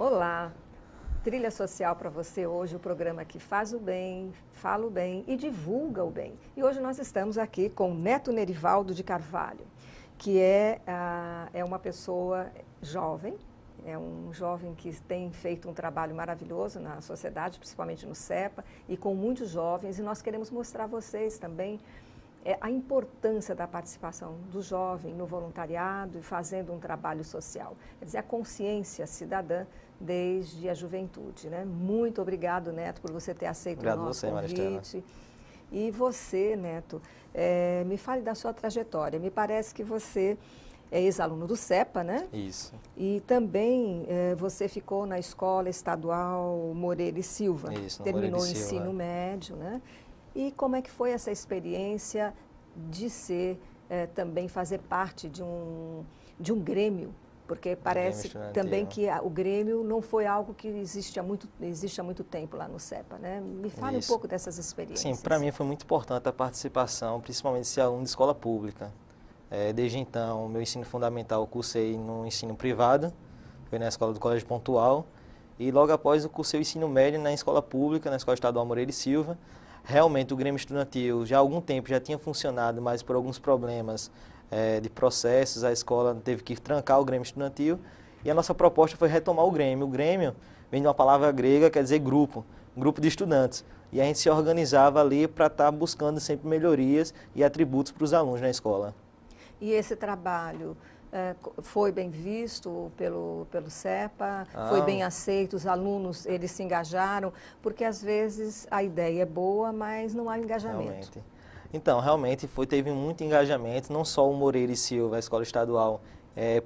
Olá, trilha social para você hoje, o programa que faz o bem, fala o bem e divulga o bem. E hoje nós estamos aqui com o Neto Nerivaldo de Carvalho, que é uma pessoa jovem, é um jovem que tem feito um trabalho maravilhoso na sociedade, principalmente no CEPA, e com muitos jovens, e nós queremos mostrar a vocês também a importância da participação do jovem no voluntariado e fazendo um trabalho social. Quer dizer, a consciência cidadã desde a juventude, né? Muito obrigado, Neto, por você ter aceito o nosso convite. E você, Neto, me fale da sua trajetória. Me parece que você é ex-aluno do CEPA, né? Isso. E também você ficou na Escola Estadual Moreira e Silva. Isso, terminou o ensino médio, né? E como é que foi essa experiência de também fazer parte de um grêmio? Porque parece também que o grêmio não foi algo que existe há muito tempo lá no CEPA, né? Me fale um pouco dessas experiências. Sim, para mim foi muito importante a participação, principalmente se aluno de escola pública. Desde então, meu ensino fundamental eu cursei no ensino privado, foi na escola do Colégio Pontual, e logo após eu cursei o ensino médio na escola pública, na Escola Estadual Moreira e Silva. Realmente o Grêmio Estudantil já há algum tempo já tinha funcionado, mas por alguns problemas de processos, a escola teve que trancar o Grêmio Estudantil e a nossa proposta foi retomar o Grêmio. O Grêmio vem de uma palavra grega, quer dizer grupo, grupo de estudantes. E a gente se organizava ali para estar buscando sempre melhorias e atributos para os alunos na escola. E esse trabalho foi bem visto pelo CEPA, foi bem aceito, os alunos eles se engajaram, porque às vezes a ideia é boa, mas não há engajamento. Realmente. Então, realmente teve muito engajamento, não só o Moreira e Silva, a escola estadual,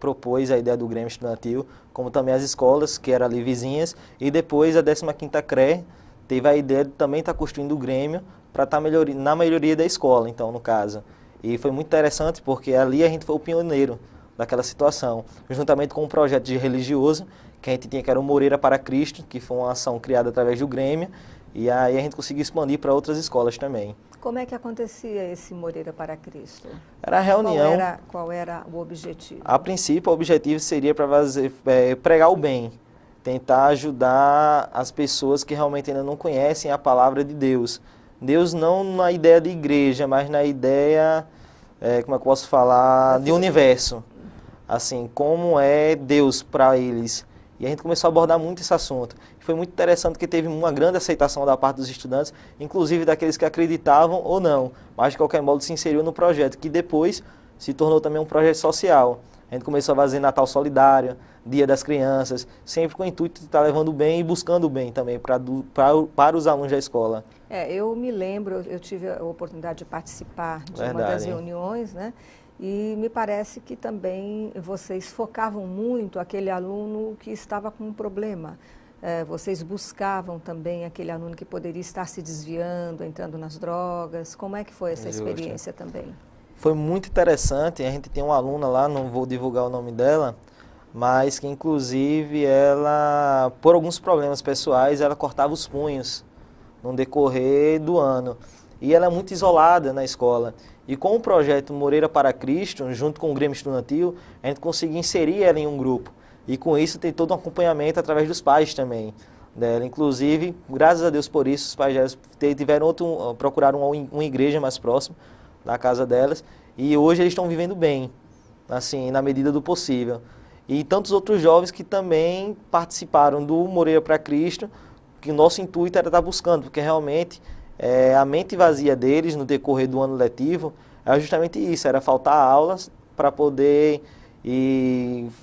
propôs a ideia do Grêmio Estudantil, como também as escolas, que eram ali vizinhas, e depois a 15ª CRE teve a ideia de também estar construindo o Grêmio para estar na melhoria da escola, então, no caso. E foi muito interessante porque ali a gente foi o pioneiro daquela situação, juntamente com um projeto de religioso que a gente tinha, que era o Moreira para Cristo, que foi uma ação criada através do Grêmio, e aí a gente conseguiu expandir para outras escolas também. Como é que acontecia esse Moreira para Cristo? Era a reunião. Qual era o objetivo? A princípio, o objetivo seria para pregar o bem, tentar ajudar as pessoas que realmente ainda não conhecem a palavra de Deus. Deus não na ideia de igreja, mas na ideia, como é que eu posso falar, de universo. Assim, como é Deus para eles. E a gente começou a abordar muito esse assunto. Foi muito interessante porque teve uma grande aceitação da parte dos estudantes, inclusive daqueles que acreditavam ou não, mas de qualquer modo se inseriu no projeto, que depois se tornou também um projeto social. A gente começou a fazer Natal Solidário, Dia das Crianças, sempre com o intuito de estar levando o bem e buscando o bem também para os alunos da escola. Eu me lembro, eu tive a oportunidade de participar de uma das reuniões, né? E me parece que também vocês focavam muito aquele aluno que estava com um problema. Vocês buscavam também aquele aluno que poderia estar se desviando, entrando nas drogas. Como é que foi essa experiência também? Foi muito interessante. A gente tem uma aluna lá, não vou divulgar o nome dela, mas que inclusive ela, por alguns problemas pessoais, ela cortava os punhos no decorrer do ano. E ela é muito isolada na escola. E com o projeto Moreira para Cristo, junto com o Grêmio Estudantil, a gente conseguiu inserir ela em um grupo. E com isso tem todo um acompanhamento através dos pais também dela. Inclusive, graças a Deus por isso, os pais dela procuraram uma igreja mais próxima da casa delas. E hoje eles estão vivendo bem, assim, na medida do possível. E tantos outros jovens que também participaram do Moreira para Cristo, que o nosso intuito era estar buscando, porque realmente a mente vazia deles no decorrer do ano letivo era justamente isso, era faltar aulas para poder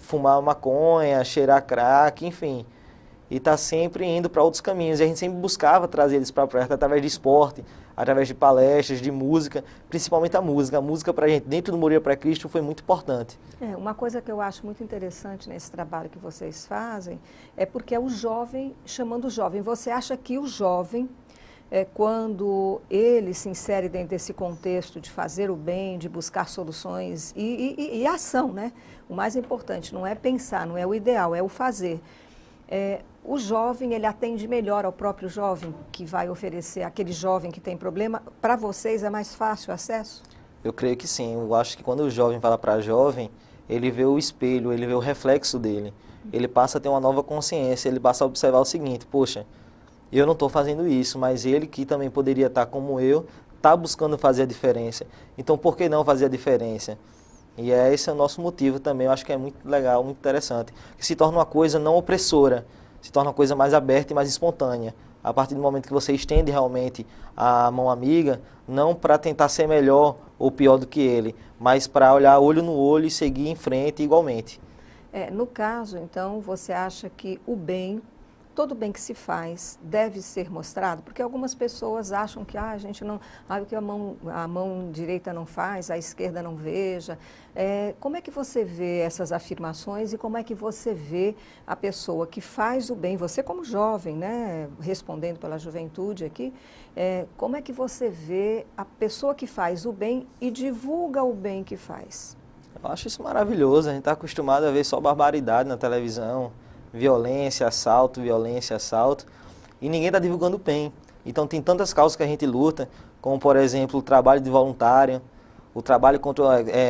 fumar maconha, cheirar crack, enfim. E estar sempre indo para outros caminhos. E a gente sempre buscava trazer eles para perto através de esporte, através de palestras, de música, principalmente a música. A música para a gente, dentro do Moreira para Cristo, foi muito importante. Uma coisa que eu acho muito interessante nesse trabalho que vocês fazem é porque é o jovem chamando o jovem. Você acha que o jovem, quando ele se insere dentro desse contexto de fazer o bem, de buscar soluções e ação, né? O mais importante não é pensar, não é o ideal, é o fazer. O jovem, ele atende melhor ao próprio jovem que vai oferecer, aquele jovem que tem problema. Para vocês é mais fácil o acesso? Eu creio que sim. Eu acho que quando o jovem fala para jovem, ele vê o espelho, ele vê o reflexo dele. ele passa a ter uma nova consciência, ele passa a observar o seguinte: poxa, eu não estou fazendo isso, mas ele que também poderia estar como eu, está buscando fazer a diferença. Então, por que não fazer a diferença? E esse é o nosso motivo também, eu acho que é muito legal, muito interessante. Que se torna uma coisa não opressora, se torna uma coisa mais aberta e mais espontânea. A partir do momento que você estende realmente a mão amiga, não para tentar ser melhor ou pior do que ele, mas para olhar olho no olho e seguir em frente igualmente. No caso, então, você acha que o bem, todo bem que se faz, deve ser mostrado? Porque algumas pessoas acham que a gente não, o que a mão direita não faz, a esquerda não veja. Como é que você vê essas afirmações e como é que você vê a pessoa que faz o bem, você como jovem, né, respondendo pela juventude aqui, como é que você vê a pessoa que faz o bem e divulga o bem que faz? Eu acho isso maravilhoso, a gente está acostumado a ver só barbaridade na televisão, violência, assalto, e ninguém está divulgando o bem. Então tem tantas causas que a gente luta, como por exemplo o trabalho de voluntário, o trabalho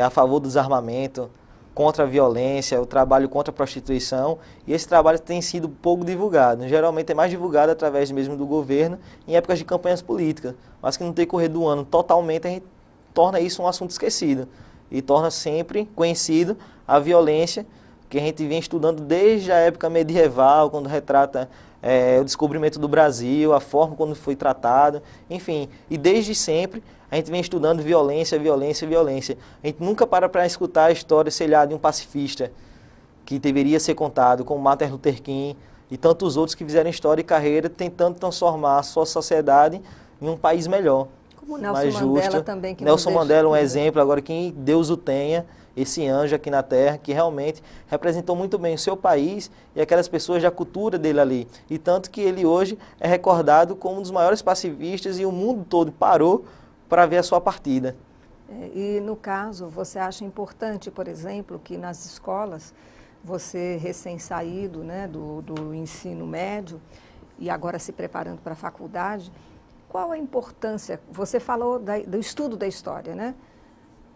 a favor do desarmamento, contra a violência, o trabalho contra a prostituição, e esse trabalho tem sido pouco divulgado. Geralmente é mais divulgado através mesmo do governo em épocas de campanhas políticas, mas que no decorrer do ano totalmente a gente torna isso um assunto esquecido e torna sempre conhecido a violência que a gente vem estudando desde a época medieval, quando retrata o descobrimento do Brasil, a forma como foi tratado, enfim. E desde sempre a gente vem estudando violência. A gente nunca para escutar a história, sei lá, de um pacifista que deveria ser contado, como Martin Luther King e tantos outros que fizeram história e carreira tentando transformar a sua sociedade em um país melhor, como Nelson mais Mandela justo. também. Que Nelson Mandela é um exemplo, agora que Deus o tenha, esse anjo aqui na Terra, que realmente representou muito bem o seu país e aquelas pessoas da cultura dele ali. E tanto que ele hoje é recordado como um dos maiores pacifistas e o mundo todo parou para ver a sua partida. E no caso, você acha importante, por exemplo, que nas escolas, você recém-saído, né, do ensino médio e agora se preparando para a faculdade, qual a importância? Você falou do estudo da história, né?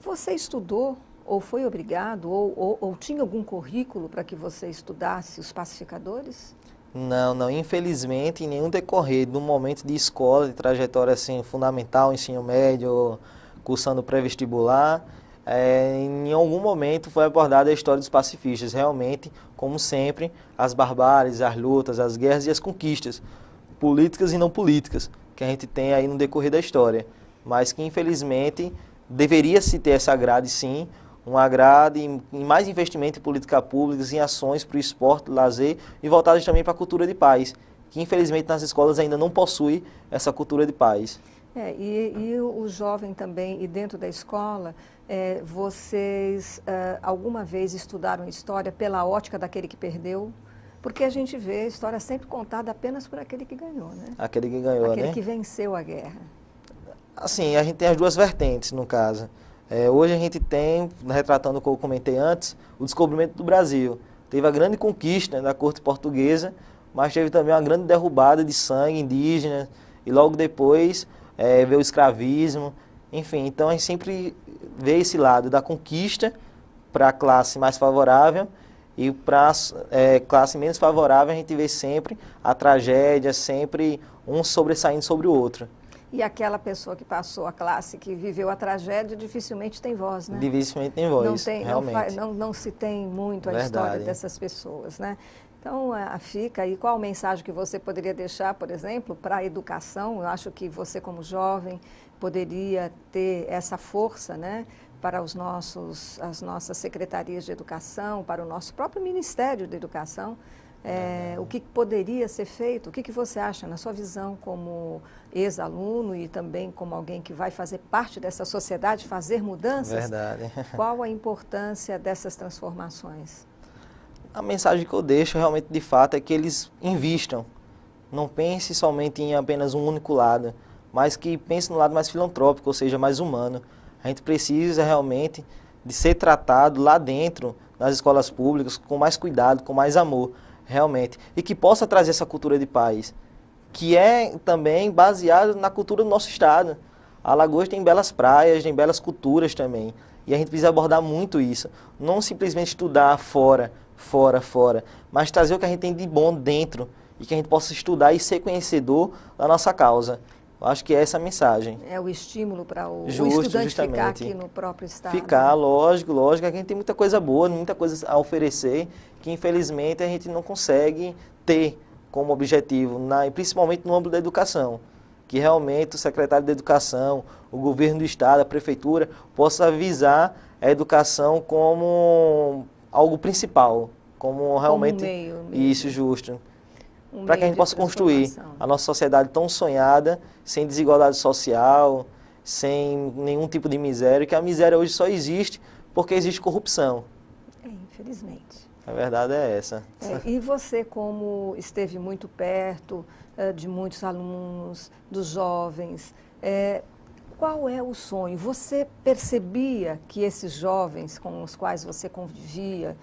Você estudou ou foi obrigado, ou tinha algum currículo para que você estudasse os pacificadores? Não, infelizmente, em nenhum decorrer do momento de escola, de trajetória assim, fundamental, ensino médio, cursando pré-vestibular, em algum momento foi abordada a história dos pacifistas, realmente, como sempre, as barbáries, as lutas, as guerras e as conquistas, políticas e não políticas, que a gente tem aí no decorrer da história, mas que infelizmente deveria-se ter essa grade sim, uma grade em mais investimento em política pública, em ações para o esporte, lazer e voltadas também para a cultura de paz, que infelizmente nas escolas ainda não possui essa cultura de paz. E o jovem também, e dentro da escola, vocês alguma vez estudaram história pela ótica daquele que perdeu? Porque a gente vê a história sempre contada apenas por aquele que ganhou, né? Aquele que ganhou, aquele né? que venceu a guerra. Assim, a gente tem as duas vertentes, no caso. Hoje a gente tem, retratando como eu comentei antes, o descobrimento do Brasil. Teve a grande conquista, né, da corte portuguesa, mas teve também uma grande derrubada de sangue indígena, e logo depois veio o escravismo, enfim. Então a gente sempre vê esse lado da conquista para a classe mais favorável, e para a classe menos favorável a gente vê sempre a tragédia, sempre um sobressaindo sobre o outro. E aquela pessoa que passou a classe, que viveu a tragédia, dificilmente tem voz, né? Dificilmente tem voz, realmente. Não se tem muito a Verdade. história dessas pessoas, né? Então, fica aí, qual a mensagem que você poderia deixar, por exemplo, para a educação? Eu acho que você, como jovem, poderia ter essa força, né? Para as nossas secretarias de educação, para o nosso próprio Ministério da Educação, o que poderia ser feito? O que você acha, na sua visão, como ex-aluno e também como alguém que vai fazer parte dessa sociedade, fazer mudanças? Verdade. Qual a importância dessas transformações? A mensagem que eu deixo realmente, de fato, é que eles invistam. Não pense somente em apenas um único lado, mas que pense no lado mais filantrópico, ou seja, mais humano. A gente precisa realmente de ser tratado lá dentro, nas escolas públicas, com mais cuidado, com mais amor, realmente. E que possa trazer essa cultura de paz, que é também baseada na cultura do nosso estado. Alagoas tem belas praias, tem belas culturas também. E a gente precisa abordar muito isso. Não simplesmente estudar fora, fora, mas trazer o que a gente tem de bom dentro e que a gente possa estudar e ser conhecedor da nossa causa. Eu acho que é essa a mensagem. É o estímulo para o estudante justamente. Ficar aqui no próprio estado. Ficar, lógico, a gente tem muita coisa boa, muita coisa a oferecer, que infelizmente a gente não consegue ter como objetivo, principalmente no âmbito da educação. Que realmente o secretário de Educação, o governo do estado, a prefeitura, possa visar a educação como algo principal, como realmente meio. Isso, justo. Para que a gente possa construir a nossa sociedade tão sonhada, sem desigualdade social, sem nenhum tipo de miséria, que a miséria hoje só existe porque existe corrupção. Infelizmente. A verdade é essa. E você, como esteve muito perto de muitos alunos, dos jovens, qual é o sonho? Você percebia que esses jovens com os quais você convivia,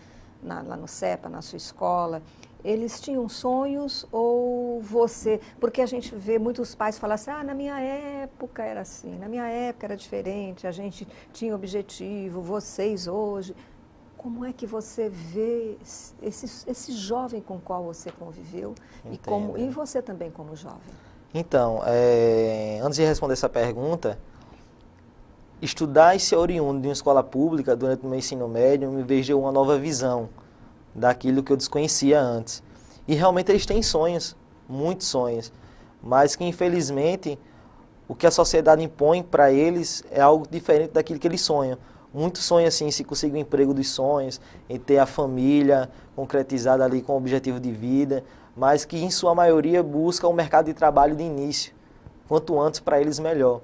lá no CEPA, na sua escola, eles tinham sonhos ou você... Porque a gente vê muitos pais falar assim, na minha época era assim, na minha época era diferente, a gente tinha objetivo, vocês hoje... Como é que você vê esse jovem com o qual você conviveu e você também como jovem? Então, antes de responder essa pergunta, estudar e ser oriundo de uma escola pública durante o meu ensino médio me veio uma nova visão daquilo que eu desconhecia antes. E realmente eles têm sonhos, muitos sonhos, mas que infelizmente o que a sociedade impõe para eles é algo diferente daquilo que eles sonham. Muitos sonham assim, se conseguir o emprego dos sonhos, em ter a família concretizada ali com o objetivo de vida, mas que em sua maioria busca o mercado de trabalho de início, quanto antes para eles melhor,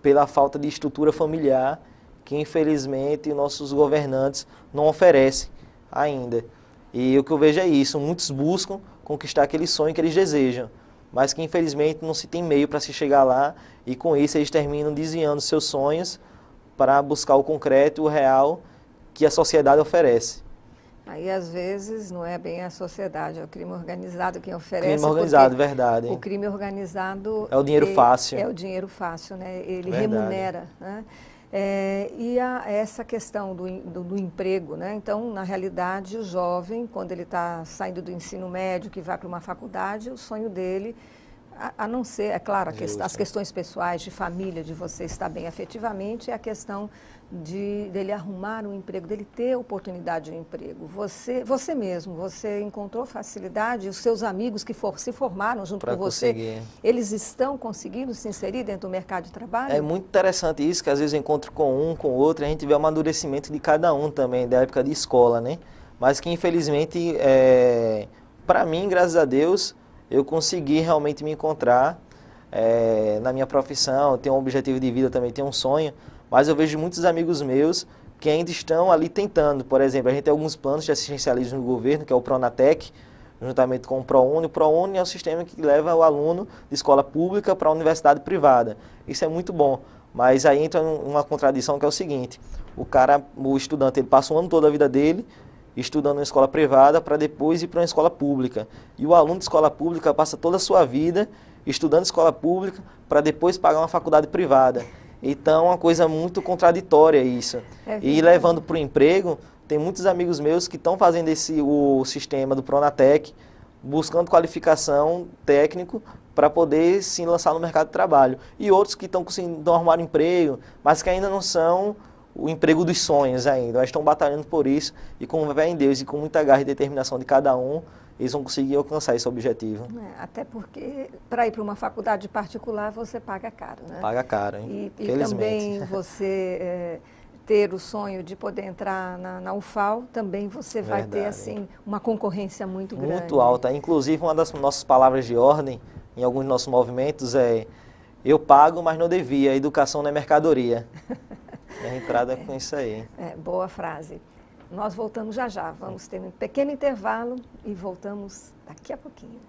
pela falta de estrutura familiar que infelizmente nossos governantes não oferecem ainda. E o que eu vejo é isso, muitos buscam conquistar aquele sonho que eles desejam, mas que infelizmente não se tem meio para se chegar lá e com isso eles terminam desviando seus sonhos para buscar o concreto, o real que a sociedade oferece. Aí, às vezes, não é bem a sociedade, é o crime organizado quem oferece. Crime organizado, verdade. O crime organizado... É o dinheiro fácil. É o dinheiro fácil, né? Ele verdade. Remunera, né? Essa questão do emprego, né? Então, na realidade, o jovem, quando ele está saindo do ensino médio, que vai para uma faculdade, o sonho dele... A não ser, é claro, as questões pessoais de família, de você estar bem afetivamente, é a questão dele arrumar um emprego, dele ter oportunidade de um emprego. Você mesmo, você encontrou facilidade, os seus amigos que se formaram junto com você, eles estão conseguindo se inserir dentro do mercado de trabalho? É muito interessante isso, que às vezes eu encontro com um, com outro, e a gente vê o amadurecimento de cada um também, da época de escola, né? Mas que infelizmente, para mim, graças a Deus, eu consegui realmente me encontrar na minha profissão, tenho um objetivo de vida também, tenho um sonho, mas eu vejo muitos amigos meus que ainda estão ali tentando. Por exemplo, a gente tem alguns planos de assistencialismo no governo, que é o Pronatec, juntamente com o ProUni. O ProUni é um sistema que leva o aluno de escola pública para a universidade privada. Isso é muito bom, mas aí entra uma contradição que é o seguinte, o estudante, ele passa o ano todo da vida dele estudando em escola privada para depois ir para uma escola pública. E o aluno de escola pública passa toda a sua vida estudando em escola pública para depois pagar uma faculdade privada. Então, é uma coisa muito contraditória isso. E levando para o emprego, tem muitos amigos meus que estão fazendo o sistema do Pronatec, buscando qualificação técnico para poder se lançar no mercado de trabalho. E outros que estão conseguindo arrumar um emprego, mas que ainda não são o emprego dos sonhos ainda, mas estão batalhando por isso e com fé em Deus e com muita garra e determinação de cada um, eles vão conseguir alcançar esse objetivo. Até porque para ir para uma faculdade particular você paga caro, né? Paga caro, hein? E também você ter o sonho de poder entrar na UFAL, também você vai ter assim uma concorrência muito grande. Muito alta. Inclusive, uma das nossas palavras de ordem em alguns dos nossos movimentos é: eu pago, mas não devia, a educação não é mercadoria. E a entrada com isso aí. Boa frase. Nós voltamos já já. Vamos ter um pequeno intervalo e voltamos daqui a pouquinho.